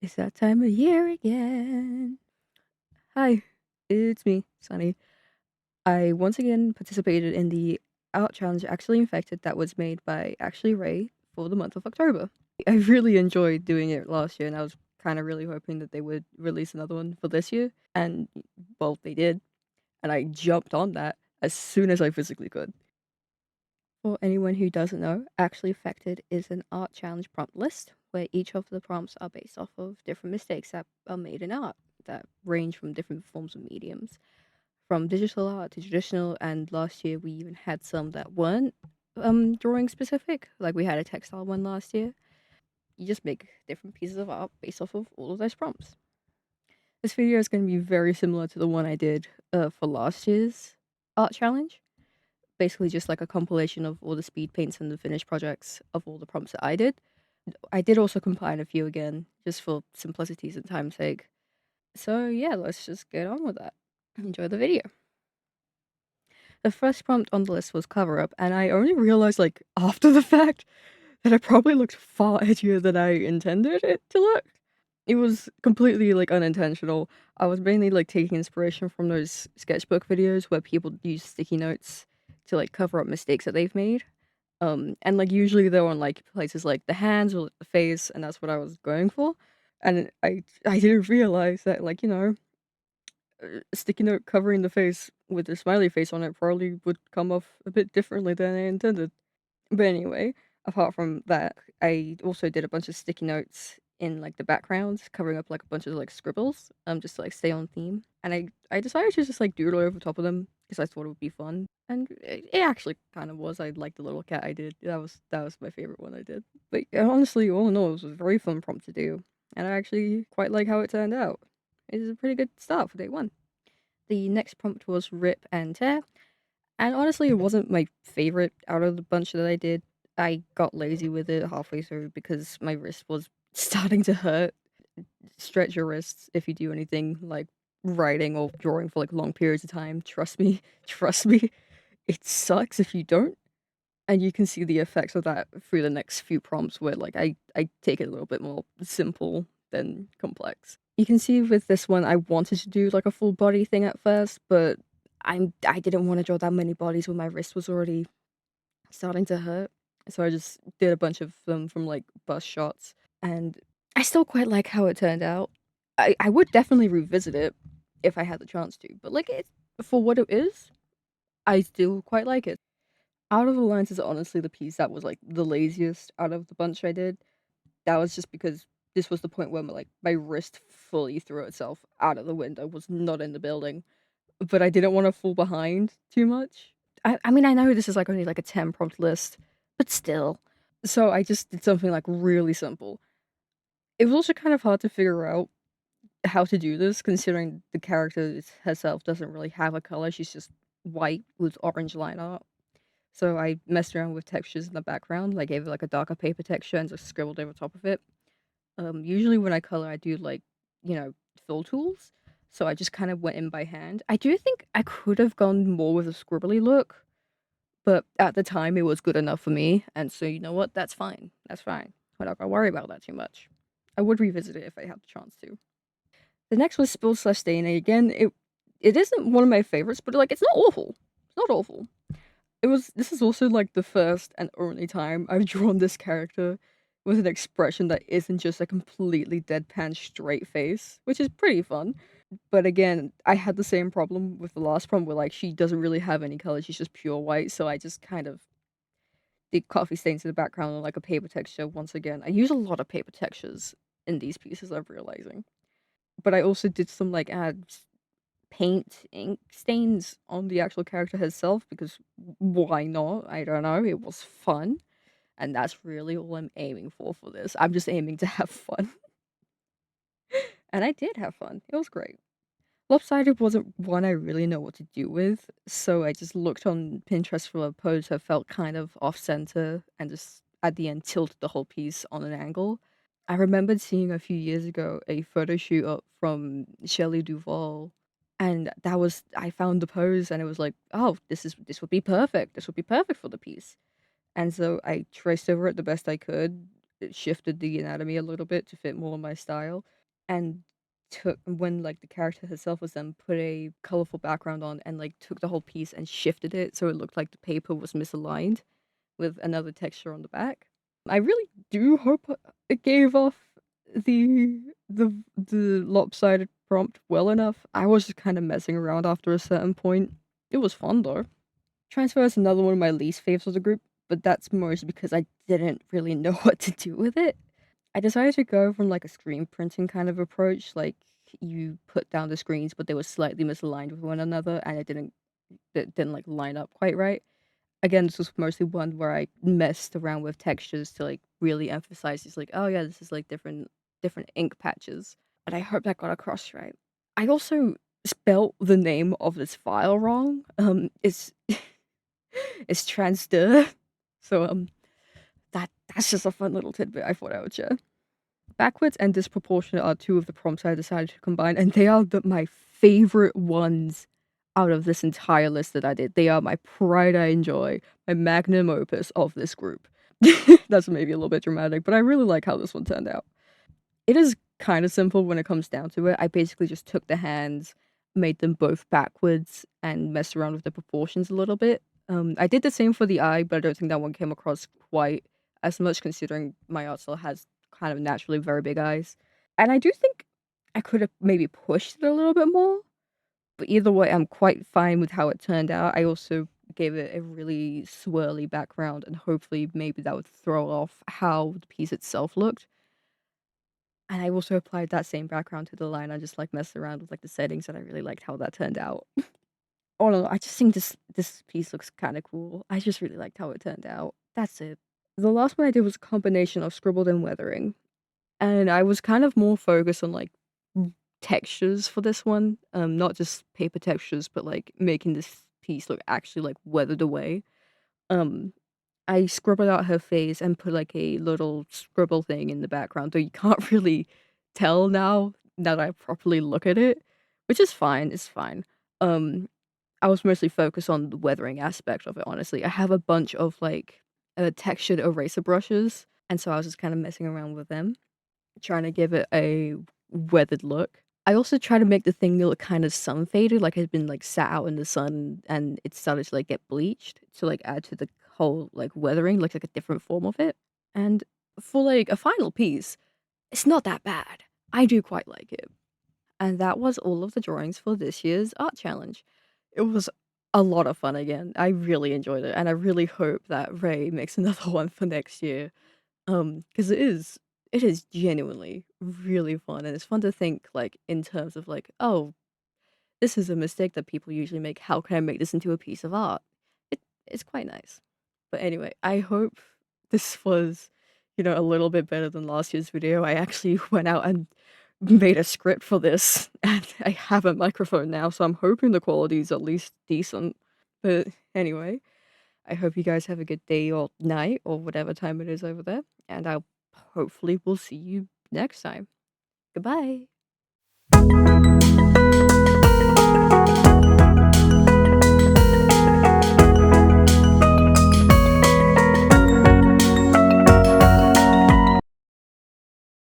It's that time of year again. Hi, it's me, Sunny. I once again participated in the art challenge Actually Infected that was made by Ashley Ray for the month of October. I really enjoyed doing it last year, and I was kind of really hoping that they would release another one for this year. And, well, they did. And I jumped on that as soon as I physically could. For anyone who doesn't know, Actually Affected is an art challenge prompt list where each of the prompts are based off of different mistakes that are made in art that range from different forms of mediums, from digital art to traditional. And last year we even had some that weren't drawing specific, like we had a textile one last year. You just make different pieces of art based off of all of those prompts. This video is going to be very similar to the one I did for last year's art challenge. Basically just like a compilation of all the speed paints and the finished projects of all the prompts that I did. I did also combine a few again, just for simplicity's and time's sake. So yeah, let's just get on with that. Enjoy the video. The first prompt on the list was cover up, and I only realized like after the fact that it probably looked far edgier than I intended it to look. It was completely like unintentional. I was mainly like taking inspiration from those sketchbook videos where people use sticky notes to like cover up mistakes that they've made. And like usually they're on like places like the hands or the face, and that's what I was going for. And I didn't realize that like a sticky note covering the face with a smiley face on it probably would come off a bit differently than I intended. But anyway, apart from that, I also did a bunch of sticky notes in like the backgrounds, covering up like a bunch of like scribbles, just to like stay on theme. And I decided to just like doodle over top of them because I thought it would be fun. And it actually kind of was. I liked the little cat I did. That was my favorite one I did. But honestly, all in all, it was a very fun prompt to do, and I actually quite like how it turned out. It is a pretty good start for day one. The next prompt was rip and tear. And honestly, it wasn't my favorite out of the bunch that I did. I got lazy with it halfway through because my wrist was starting to hurt. Stretch your wrists if you do anything like writing or drawing for like long periods of time. Trust me, trust me. It sucks if you don't. And you can see the effects of that through the next few prompts where like I take it a little bit more simple than complex. You can see with this one I wanted to do like a full body thing at first, but I didn't want to draw that many bodies when my wrist was already starting to hurt. So I just did a bunch of them from like bust shots, and I still quite like how it turned out. I would definitely revisit it if I had the chance to, but like it for what it is, I still quite like it. Out of the Lines is honestly the piece that was like the laziest out of the bunch I did. That was just because this was the point where my wrist fully threw itself out of the window, was not in the building, but I didn't want to fall behind too much. I mean, I know this is like only like a 10 prompt list, but still. So I just did something like really simple. It was also kind of hard to figure out how to do this, considering the character herself doesn't really have a color. She's just white with orange line art. So I messed around with textures in the background. I gave it like a darker paper texture and just scribbled over top of it. Usually when I color, I do like, fill tools. So I just kind of went in by hand. I do think I could have gone more with a scribbly look, but at the time it was good enough for me. And so you know what? That's fine. That's fine. I'm not gonna worry about that too much. I would revisit it if I had the chance to. The next was Spill slash Stain. Again, it isn't one of my favorites, but like it's not awful. It's not awful. This is also like the first and only time I've drawn this character with an expression that isn't just a completely deadpan straight face, which is pretty fun. But again, I had the same problem with the last prompt where like she doesn't really have any color, she's just pure white, so I just kind of did coffee stains in the background and like a paper texture once again. I use a lot of paper textures in these pieces, I'm realizing. But I also did some like ads paint ink stains on the actual character herself because why not? I don't know. It was fun. And that's really all I'm aiming for this. I'm just aiming to have fun. And I did have fun. It was great. Lopsided wasn't one I really know what to do with, so I just looked on Pinterest for a pose that felt kind of off center and just at the end tilted the whole piece on an angle. I remembered seeing a few years ago a photo shoot up from Shelley Duvall, and I found the pose and it was like, oh, this would be perfect. This would be perfect for the piece. And so I traced over it the best I could, shifted the anatomy a little bit to fit more of my style, and took when like the character herself was then put a colorful background on and like took the whole piece and shifted it so it looked like the paper was misaligned with another texture on the back. I really do hope it gave off the lopsided prompt well enough. I was just kind of messing around after a certain point. It was fun though. Transfer is another one of my least faves of the group, but that's mostly because I didn't really know what to do with it. I decided to go from like a screen printing kind of approach, like you put down the screens, but they were slightly misaligned with one another, and it didn't like line up quite right. Again, this was mostly one where I messed around with textures to like really emphasize it's like, oh yeah, this is like different ink patches. And I hope that got across right. I also spelt the name of this file wrong. It's it's transder. So that's just a fun little tidbit I thought I would share. Backwards and disproportionate are two of the prompts I decided to combine, and they are my favorite ones out of this entire list that I did. They are my pride and joy, my magnum opus of this group. That's maybe a little bit dramatic, but I really like how this one turned out. It is kind of simple when it comes down to it. I basically just took the hands, made them both backwards, and messed around with the proportions a little bit. I did the same for the eye, but I don't think that one came across quite as much considering my art style has kind of naturally very big eyes. And I do think I could have maybe pushed it a little bit more, but either way, I'm quite fine with how it turned out. I also gave it a really swirly background, and hopefully, maybe that would throw off how the piece itself looked. And I also applied that same background to the line. I just like messed around with like the settings, and I really liked how that turned out. Oh no, I just think this piece looks kind of cool. I just really liked how it turned out. That's it. The last one I did was a combination of scribbled and weathering. And I was kind of more focused on like textures for this one, not just paper textures, but like making this piece look actually like weathered away. Um, I scribbled out her face and put like a little scribble thing in the background, though you can't really tell now that I properly look at it, which is fine. It's fine. Um, I was mostly focused on the weathering aspect of it. Honestly, I have a bunch of like textured eraser brushes, and so I was just kind of messing around with them, trying to give it a weathered look. I also try to make the thing look kind of sun faded, like it had been like sat out in the sun and it started to like get bleached to like add to the whole like weathering, like a different form of it. And for like a final piece, it's not that bad. I do quite like it. And that was all of the drawings for this year's art challenge. It was a lot of fun again. I really enjoyed it, and I really hope that Ray makes another one for next year. Because it is genuinely really fun, and it's fun to think like in terms of like, oh, this is a mistake that people usually make. How can I make this into a piece of art? It's quite nice. But anyway, I hope this was, a little bit better than last year's video. I actually went out and made a script for this, and I have a microphone now, so I'm hoping the quality is at least decent. But anyway, I hope you guys have a good day or night or whatever time it is over there, and I'll hopefully will see you next time. Goodbye.